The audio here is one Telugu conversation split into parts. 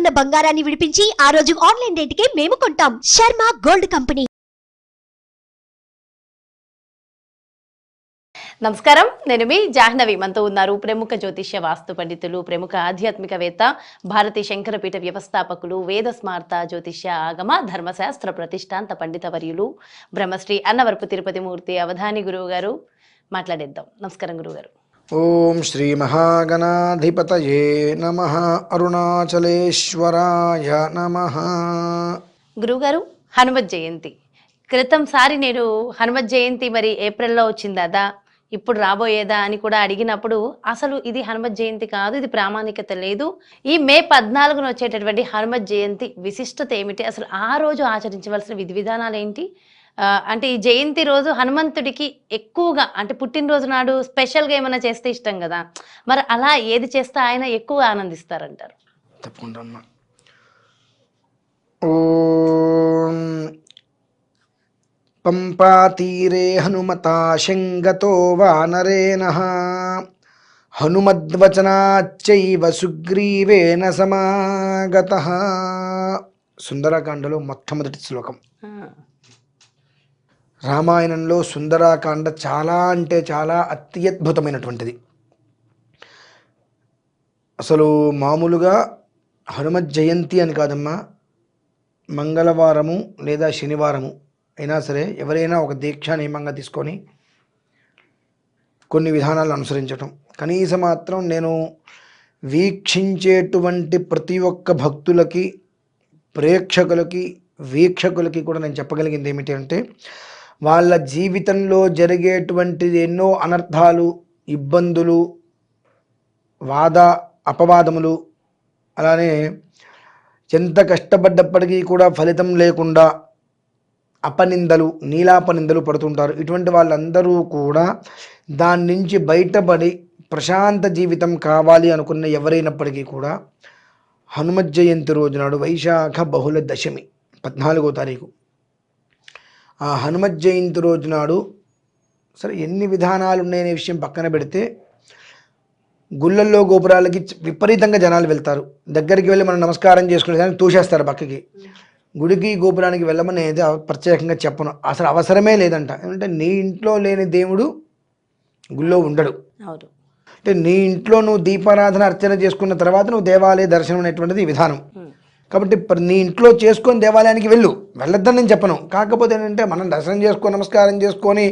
ఉన్న బంగారాన్ని విడిపించి ఆ రోజు ఆన్లైన్ రేటుకే మేము కొంటాం. Sharma gold company. నమస్కారం, నేను మీ జాహ్నవి. మనతో ఉన్నారు ప్రముఖ జ్యోతిష్య వాస్తు పండితులు, ప్రముఖ ఆధ్యాత్మికవేత్త, భారతీ శంకరపీఠ వ్యవస్థాపకులు, వేద స్మార్త జ్యోతిష్య ఆగమ ధర్మశాస్త్ర ప్రతిష్టాంత పండిత వర్యులు, బ్రహ్మశ్రీ అన్నవరపు తిరుపతి మూర్తి అవధాని గురువు గారు. మాట్లాడేద్దాం. నమస్కారం గురుగారు. ఓం శ్రీ మహాగణాధిపతయే నమః. అరుణాచలేశ్వరాయ నమః. గురుగారు, హనుమత్ జయంతి క్రితంసారి నేను హనుమత్ జయంతి మరి ఏప్రిల్లో వచ్చిందా, ఇప్పుడు రాబోయేదా అని కూడా అడిగినప్పుడు అసలు ఇది హనుమత్ జయంతి కాదు, ఇది ప్రామాణికత లేదు, ఈ మే 14న వచ్చేటటువంటి హనుమత్ జయంతి విశిష్టత ఏమిటి, అసలు ఆ రోజు ఆచరించవలసిన విధి విధానాలు ఏంటి, అంటే ఈ జయంతి రోజు హనుమంతుడికి ఎక్కువగా అంటే పుట్టినరోజు నాడు స్పెషల్గా ఏమైనా చేస్తే ఇష్టం కదా, మరి అలా ఏది చేస్తే ఆయన ఎక్కువ ఆనందిస్తారంటారు? తప్పకుండా అమ్మా. ఓం పంపాతీరే హనుమతా శంగతో వానరేణః హనుమద్వచనాచ్చైవ సుగ్రీవేన సమాగతః. సుందరకాండలో మొట్టమొదటి శ్లోకం. రామాయణంలో సుందరకాండ చాలా అంటే చాలా అత్యద్భుతమైనటువంటిది. అసలు మామూలుగా హనుమత్ జయంతి అని కాదమ్మా, మంగళవారము లేదా శనివారము అయినా సరే ఎవరైనా ఒక దీక్షా నియమంగా తీసుకొని కొన్ని విధానాలను అనుసరించటం, కనీసం మాత్రం నేను వీక్షించేటువంటి ప్రతి ఒక్క భక్తులకి, ప్రేక్షకులకి, వీక్షకులకి కూడా నేను చెప్పగలిగింది ఏమిటి అంటే, వాళ్ళ జీవితంలో జరిగేటువంటి ఎన్నో అనర్థాలు, ఇబ్బందులు, వాద అపవాదములు, అలానే ఎంత కష్టపడ్డప్పటికీ కూడా ఫలితం లేకుండా అపనిందలు, నీలాపనిందలు పడుతుంటారు. ఇటువంటి వాళ్ళందరూ కూడా దాని నుంచి బయటపడి ప్రశాంత జీవితం కావాలి అనుకున్న ఎవరైనప్పటికీ కూడా హనుమత్ జయంతి రోజు నాడు వైశాఖ బహుళ దశమి 14వ తారీఖు ఆ హనుమత్ జయంతి రోజు నాడు సరే ఎన్ని విధానాలు ఉన్నాయనే విషయం పక్కన పెడితే, గుళ్ళల్లో గోపురాలకి విపరీతంగా జనాలు వెళ్తారు. దగ్గరికి వెళ్ళి మనం నమస్కారం చేసుకునే దానికి తోసేస్తారు పక్కకి. గుడికి గోపురానికి వెళ్ళమని ప్రత్యేకంగా చెప్పను, అసలు అవసరమే లేదంట. ఎందుకంటే నీ ఇంట్లో లేని దేవుడు గుళ్ళో ఉండడు. అంటే నీ ఇంట్లో నువ్వు దీపారాధన అర్చన చేసుకున్న తర్వాత నువ్వు దేవాలయ దర్శనం అనేటువంటిది విధానం. కాబట్టి నీ ఇంట్లో చేసుకొని దేవాలయానికి వెళ్ళొద్దని నేను చెప్పను. కాకపోతే ఏంటంటే మనం దర్శనం చేసుకొని నమస్కారం చేసుకొని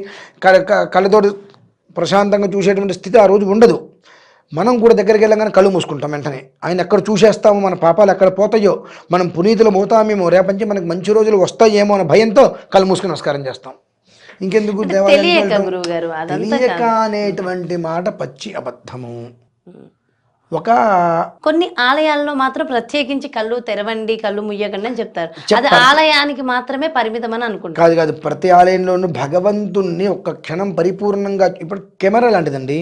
కళ్ళతోటి ప్రశాంతంగా చూసేటువంటి స్థితి ఆ రోజు ఉండదు. మనం కూడా దగ్గరికి వెళ్ళగానే కళ్ళు మూసుకుంటాం. వెంటనే ఆయన ఎక్కడ చూసేస్తామో, మన పాపాలు ఎక్కడ పోతాయో, మనం పునీతులు అవుతామేమో, రేపంచి మనకు మంచి రోజులు వస్తాయేమో అనే భయంతో కళ్ళు మూసుకొని నమస్కారం చేస్తాం. ఇంకెందుకు తెలియక అనేటువంటి మాట పచ్చి అబద్ధము. కొన్ని ఆలయాల్లో మాత్రం ప్రత్యేకించి కళ్ళు తెరవండి, కళ్ళు ముయ్యకండి అని చెప్తారు. అది ఆలయానికి మాత్రమే పరిమితం అని అనుకుంటారు. కాదు, ప్రతి ఆలయంలోనూ భగవంతుణ్ణి ఒక్క క్షణం పరిపూర్ణంగా, ఇప్పుడు కెమెరా లాంటిదండి,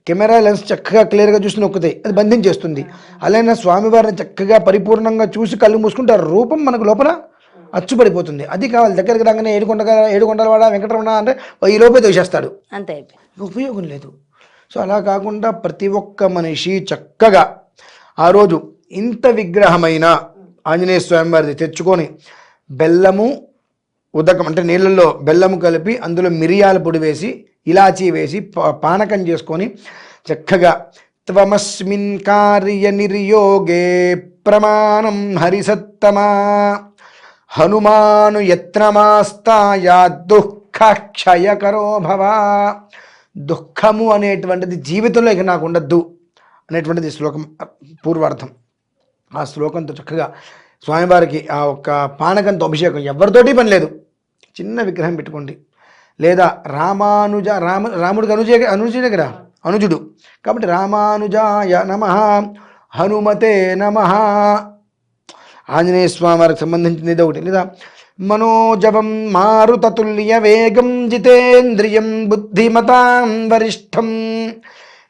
కెమెరా లెన్స్ చక్కగా క్లియర్గా చూసి నొక్కుతాయి, అది బంధించేస్తుంది. అలానే స్వామివారిని చక్కగా పరిపూర్ణంగా చూసి కళ్ళు మూసుకుంటే రూపం మనకు లోపల అచ్చుపడిపోతుంది. అది కావాలి. దగ్గరికి రాగానే ఏడుకొండలవాడ వెంకటరమణ అంటే ఈ లోపే తోసేస్తాడు, అంతే, ఉపయోగం లేదు. సో అలా కాకుండా ప్రతి ఒక్క మనిషి చక్కగా ఆ రోజు ఇంత విగ్రహమైన ఆంజనేయ స్వామి వారిది తెచ్చుకొని బెల్లము ఉదకం అంటే నీళ్ళల్లో బెల్లము కలిపి అందులో మిరియాల పొడి వేసి ఇలాచీ వేసి పానకం చేసుకొని చక్కగా త్వమస్మిన్ కార్య నిర్యోగే ప్రమాణం హరిసత్తమా హనుమాను యత్నమాస్తాయా దుఃఖక్షయకరో భవ. దుఃఖము అనేటువంటిది జీవితంలో ఇక నాకు ఉండద్దు అనేటువంటిది శ్లోకం పూర్వార్థం. ఆ శ్లోకంతో చక్కగా స్వామివారికి ఆ ఒక్క పానకంతో అభిషేకం, ఎవరితోటి పని లేదు, చిన్న విగ్రహం పెట్టుకోండి. లేదా రాముడికి అనుజుడే కదా, అనుజుడు కాబట్టి రామానుజాయ నమః, హనుమతే నమః, ఆంజనేయ స్వామి వారికి సంబంధించింది ఇది ఒకటి. లేదా మనోజవం మారుతతుల్య వేగం జితేంద్రియం బుద్ధిమతాం వరిష్టం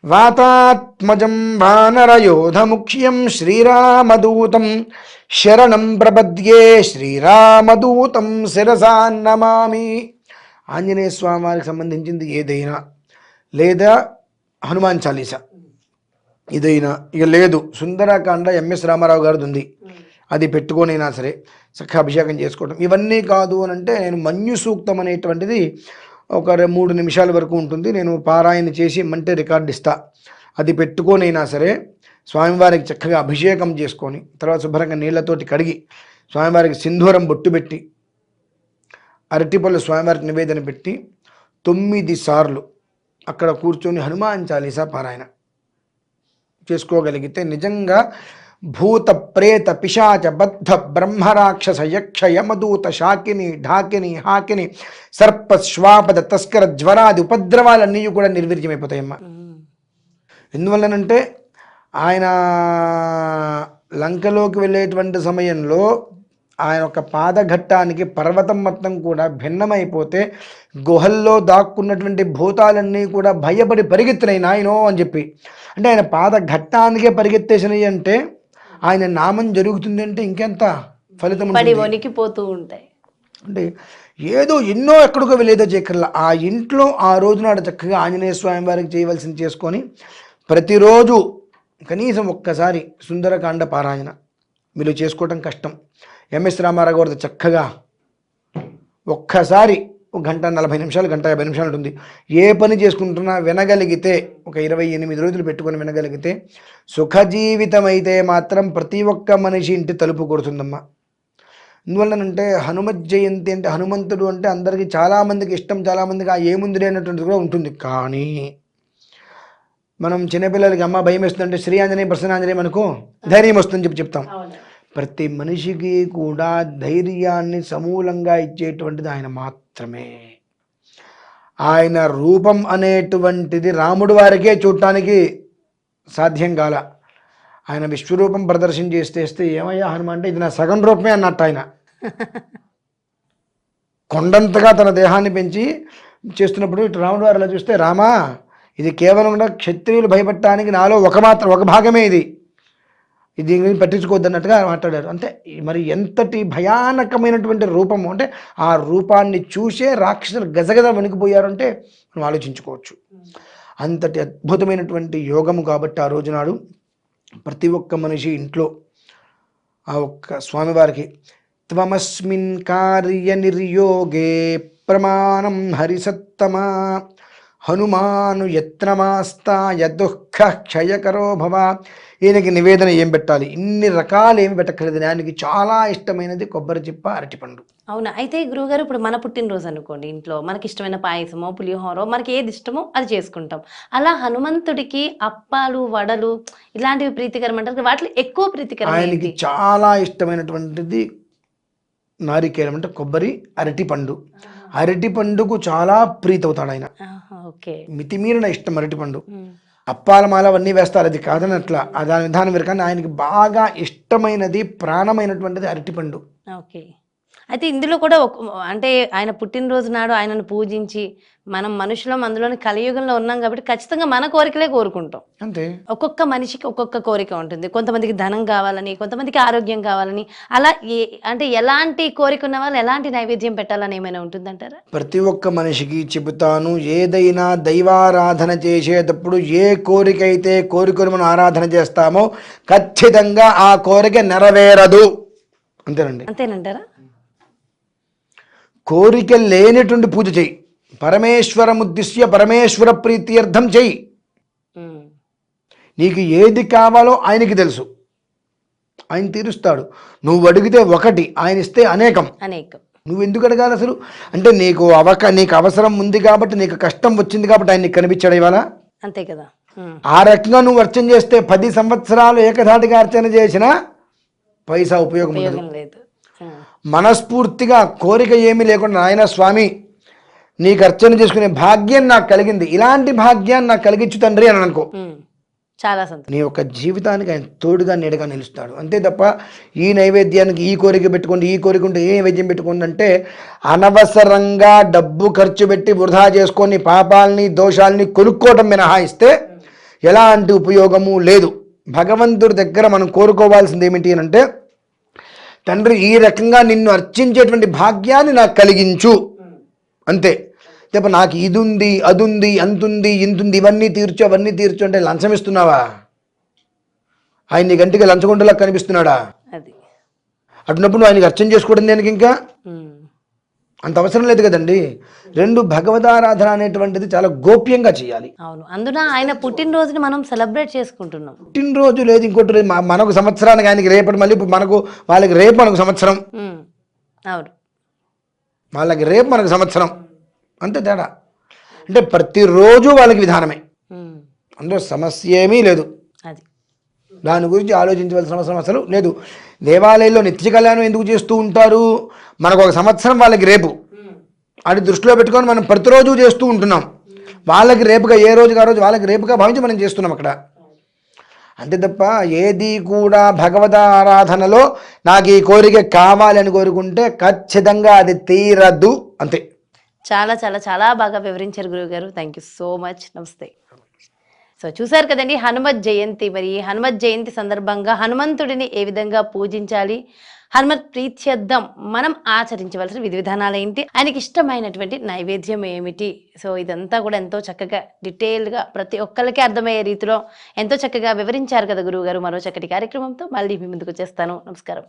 వాతాత్మజం వానరయోధముఖ్యం శ్రీరామదూతం శరణం ప్రపద్యే శ్రీరామదూతం శిరసా నమామి. ఆంజనేయ స్వామి వారికి సంబంధించింది ఏదైనా, లేదా హనుమాన్ చాలీసా ఇదైనా, ఇక లేదు సుందరకాండ ఎంఎస్ రామారావు గారిది ఉంది, అది పెట్టుకొనైనా సరే చక్కగా అభిషేకం చేసుకోవడం. ఇవన్నీ కాదు అని అంటే నేను మన్యు సూక్తం అనేటువంటిది ఒక 3 నిమిషాల వరకు ఉంటుంది, నేను పారాయణ చేసి ఇమ్మంటే రికార్డు ఇస్తా. అది పెట్టుకొనైనా సరే స్వామివారికి చక్కగా అభిషేకం చేసుకొని తర్వాత శుభ్రంగా నీళ్లతోటి కడిగి స్వామివారికి సింధూరం బొట్టు పెట్టి అరటిపళ్ళు స్వామివారికి నివేదన పెట్టి 9 సార్లు అక్కడ కూర్చొని హనుమాన్ చాలీసా పారాయణ చేసుకోగలిగితే నిజంగా భూత ప్రేత పిశాచ బద్ధ బ్రహ్మరాక్షస యక్ష యమదూత శాకిని ఢాకిని హాకిని సర్ప శ్వాపద తస్కర జ్వరాది ఉపద్రవాలన్నీ కూడా నిర్వీర్యమైపోతాయమ్మా. ఎందువల్లనంటే ఆయన లంకలోకి వెళ్ళేటువంటి సమయంలో ఆయన యొక్క పాదఘట్టానికి పర్వతం మొత్తం కూడా భిన్నమైపోతే గుహల్లో దాక్కున్నటువంటి భూతాలన్నీ కూడా భయపడి పరిగెత్తినాయి నాయనో అని చెప్పి. అంటే ఆయన పాదఘట్టానికే పరిగెత్తేసినాయి అంటే ఆయన నామం జరుగుతుంది అంటే ఇంకెంత ఫలితం వణికిపోతూ ఉంటాయి. అంటే ఏదో ఎన్నో ఎక్కడికో వెళ్ళేదో చేయకల్లా ఆ ఇంట్లో ఆ రోజునాడు చక్కగా ఆంజనేయ స్వామి వారికి చేయవలసింది చేసుకొని ప్రతిరోజు కనీసం ఒక్కసారి సుందరకాండ పారాయణ మీరు చేసుకోవటం కష్టం. ఎంఎస్ రామారావు గారితో చక్కగా ఒక్కసారి 1 గంట 40 నిమిషాలు, 1 గంట 50 నిమిషాలు ఉంటుంది. ఏ పని చేసుకుంటున్నా వినగలిగితే ఒక 28 రోజులు పెట్టుకొని వినగలిగితే సుఖజీవితం అయితే మాత్రం ప్రతి ఒక్క మనిషి ఇంటి తలుపు కొడుతుందమ్మా. ఎందువల్లనంటే హనుమత్ జయంతి అంటే హనుమంతుడు అంటే అందరికీ చాలామందికి ఇష్టం, చాలామందికి ఆ ఏముంది అనేటువంటిది కూడా ఉంటుంది. కానీ మనం చిన్నపిల్లలకి అమ్మ భయం వేస్తుందంటే శ్రీ ఆంజనేయ ప్రసన్నాంజనేయం అనుకో ధైర్యం వస్తుందని చెప్తాం. ప్రతి మనిషికి కూడా ధైర్యాన్ని సమూలంగా ఇచ్చేటువంటిది ఆయన మాత్రమే. ఆయన రూపం అనేటువంటిది రాముడు వారికే చూడటానికి సాధ్యం కాల. ఆయన విశ్వరూపం ప్రదర్శన చేస్తే ఏమయ్యా హనుమ అంటే ఇది నా సగం రూపమే అన్నట్టు. ఆయన కొండంతగా తన దేహాన్ని పెంచి చేస్తున్నప్పుడు ఇటు రాముడు వారిలో చూస్తే రామా ఇది కేవలం క్షత్రియులు భయపడటానికి నాలో ఒక భాగమే ఇది దీని గురించి పట్టించుకోవద్దన్నట్టుగా మాట్లాడారు. అంటే మరి ఎంతటి భయానకమైనటువంటి రూపము అంటే ఆ రూపాన్ని చూసే రాక్షసులు గజగజ వణికిపోయారు అంటే మనం ఆలోచించుకోవచ్చు. అంతటి అద్భుతమైనటువంటి యోగము కాబట్టి ఆ రోజునాడు ప్రతి ఒక్క మనిషి ఇంట్లో ఆ ఒక్క స్వామివారికి త్వమస్మిన్ కార్య నిర్యోగే ప్రమాణం హరిసత్తమా హనుమాను యత్నమాస్తాయ దుఃఖ క్షయకరో భవ. ఈయనకి నివేదన ఏం పెట్టాలి, ఇన్ని రకాలు ఏమి పెట్టక్కర్లేదు. ఆయనకి చాలా ఇష్టమైనది కొబ్బరి చిప్ప అరటిపండు. అవునా? అయితే గురువుగారు ఇప్పుడు మన పుట్టినరోజు అనుకోండి, ఇంట్లో మనకి ఇష్టమైన పాయసమో పులిహోరో మనకి ఏది ఇష్టమో అది చేసుకుంటాం. అలా హనుమంతుడికి అప్పాలు వడలు ఇలాంటివి ప్రీతికరం అంటారు, వాటిలో ఎక్కువ ప్రీతికరం ఆయనకి చాలా ఇష్టమైనటువంటిది నారికేలం అంటే కొబ్బరి అరటిపండు. అరటిపండుకు చాలా ప్రీతి అవుతాడు ఆయన. మితిమీరిన ఇష్టం అరటిపండు. అప్పాల మాల అవన్నీ వేస్తారు, అది కాదని అట్లా దాని విధానం వేరు. కానీ ఆయనకి బాగా ఇష్టమైనది ప్రాణమైనటువంటిది అరటిపండు. ఓకే. అయితే ఇందులో కూడా అంటే ఆయన పుట్టినరోజు నాడు ఆయనను పూజించి మనం మనుషులం అందులోని కలియుగంలో ఉన్నాం కాబట్టి ఖచ్చితంగా మన కోరికలే కోరుకుంటాం. అంతే. ఒక్కొక్క మనిషికి ఒక్కొక్క కోరిక ఉంటుంది. కొంతమందికి ధనం కావాలని, కొంతమందికి ఆరోగ్యం కావాలని, అలా అంటే ఎలాంటి కోరిక ఉన్న వాళ్ళు ఎలాంటి నైవేద్యం పెట్టాలని ఏమైనా ఉంటుందంటారా? ప్రతి ఒక్క మనిషికి చెబుతాను, ఏదైనా దైవారాధన చేసేటప్పుడు ఏ కోరిక అయితే కోరికను మనం ఆరాధన చేస్తామో ఖచ్చితంగా ఆ కోరిక నెరవేరదు. అంతేనండి. అంతేనంటారా? కోరిక లేనటువంటి పూజ చెయ్యి, పరమేశ్వరముద్దిశ్య పరమేశ్వర ప్రీత్యర్థం చెయ్యి. నీకు ఏది కావాలో ఆయనకి తెలుసు, ఆయన తీరుస్తాడు. నువ్వు అడిగితే ఒకటి, ఆయన ఇస్తే అనేకం. నువ్వు ఎందుకు అడగాలి అసలు? అంటే నీకు అవసరం ఉంది కాబట్టి, నీకు కష్టం వచ్చింది కాబట్టి ఆయన నీకు కనిపించాడు ఇవాళ. అంతే కదా. ఆ రకంగా నువ్వు అర్చన చేస్తే 10 సంవత్సరాలు ఏకధాటిగా అర్చన చేసినా పైసా ఉపయోగం లేదు. మనస్ఫూర్తిగా కోరిక ఏమీ లేకుండా నాయన స్వామి నీకు అర్చన చేసుకునే భాగ్యం నాకు కలిగింది, ఇలాంటి భాగ్యాన్ని నాకు కలిగించు తండ్రి అని అనుకో, చాలా సంతోషం. నీ యొక్క జీవితానికి ఆయన తోడుగా నీడగా నిలుస్తాడు. అంతే తప్ప ఈ నైవేద్యానికి ఈ కోరిక పెట్టుకోండి, ఈ కోరిక ఉంటే ఏ నైవేద్యం పెట్టుకోండి అంటే అనవసరంగా డబ్బు ఖర్చు పెట్టి వృధా చేసుకొని పాపాలని దోషాలని కొనుక్కోవటం మినహాయిస్తే ఎలాంటి ఉపయోగము లేదు. భగవంతుడి దగ్గర మనం కోరుకోవాల్సింది ఏమిటి అంటే తండ్రి ఈ రకంగా నిన్ను అర్చించేటువంటి భాగ్యాన్ని నాకు కలిగించు అంతే. తప్ప నాకు ఇది ఉంది అది ఉంది అంతుంది ఇంతుంది ఇవన్నీ తీర్చు అవన్నీ తీర్చు అంటే లంచం ఇస్తున్నావా? ఆయన నీ గంటికి లంచగొండలా కనిపిస్తున్నాడా? అటున్నప్పుడు నువ్వు ఆయనకి అర్చన చేసుకోవడం దేనికి ఇంకా ఉమ్. అంత అవసరం లేదు కదండి. రెండు భగవదారాధన అనేటువంటిది చాలా గోప్యంగా చేయాలి. అవును, అందున ఆయన పుట్టినరోజుని మనం సెలబ్రేట్ చేసుకుంటున్నాం. పుట్టినరోజు లేదు ఇంకోటి లేదు, మనకు సంవత్సరానికి ఆయనకి రేపటి మళ్ళీ ఇప్పుడు మనకు వాళ్ళకి రేపు మనకు సంవత్సరం, ఉమ్. అవును. వాళ్ళకి రేపు మనకు సంవత్సరం, అంతే తేడా. అంటే ప్రతిరోజు వాళ్ళకి విధానమే, ఉమ్. అందులో సమస్య ఏమీ లేదు. అది దాని గురించి ఆలోచించవలసిన అవసరం అసలు లేదు. దేవాలయంలో నిత్య కళ్యాణం ఎందుకు చేస్తూ ఉంటారు? మనకు ఒక సంవత్సరం, వాళ్ళకి రేపు, అది దృష్టిలో పెట్టుకొని మనం ప్రతిరోజు చేస్తూ ఉంటున్నాం. వాళ్ళకి రేపుగా ఏ రోజుకి ఆ రోజు వాళ్ళకి రేపుగా భావించి మనం చేస్తున్నాం అక్కడ, అంతే తప్ప ఏది కూడా భగవద్ ఆరాధనలో నాకు ఈ కోరిక కావాలి అని కోరుకుంటే ఖచ్చితంగా అది తీరదు, అంతే. చాలా చాలా చాలా బాగా వివరించారు గురువుగారు. Thank you so much. నమస్తే. సో చూసారు కదండి, హనుమత్ జయంతి. మరి హనుమత్ జయంతి సందర్భంగా హనుమంతుడిని ఏ విధంగా పూజించాలి, హనుమత్ ప్రీత్యర్థం మనం ఆచరించవలసిన విధి విధానాలు ఏంటి, ఆయనకి ఇష్టమైనటువంటి నైవేద్యం ఏమిటి, సో ఇదంతా కూడా ఎంతో చక్కగా డీటెయిల్గా ప్రతి ఒక్కరికి అర్థమయ్యే రీతిలో ఎంతో చక్కగా వివరించారు కదా గురువు గారు. మరో చక్కటి కార్యక్రమంతో మళ్ళీ మీ ముందుకు వచ్చేస్తాను. నమస్కారం.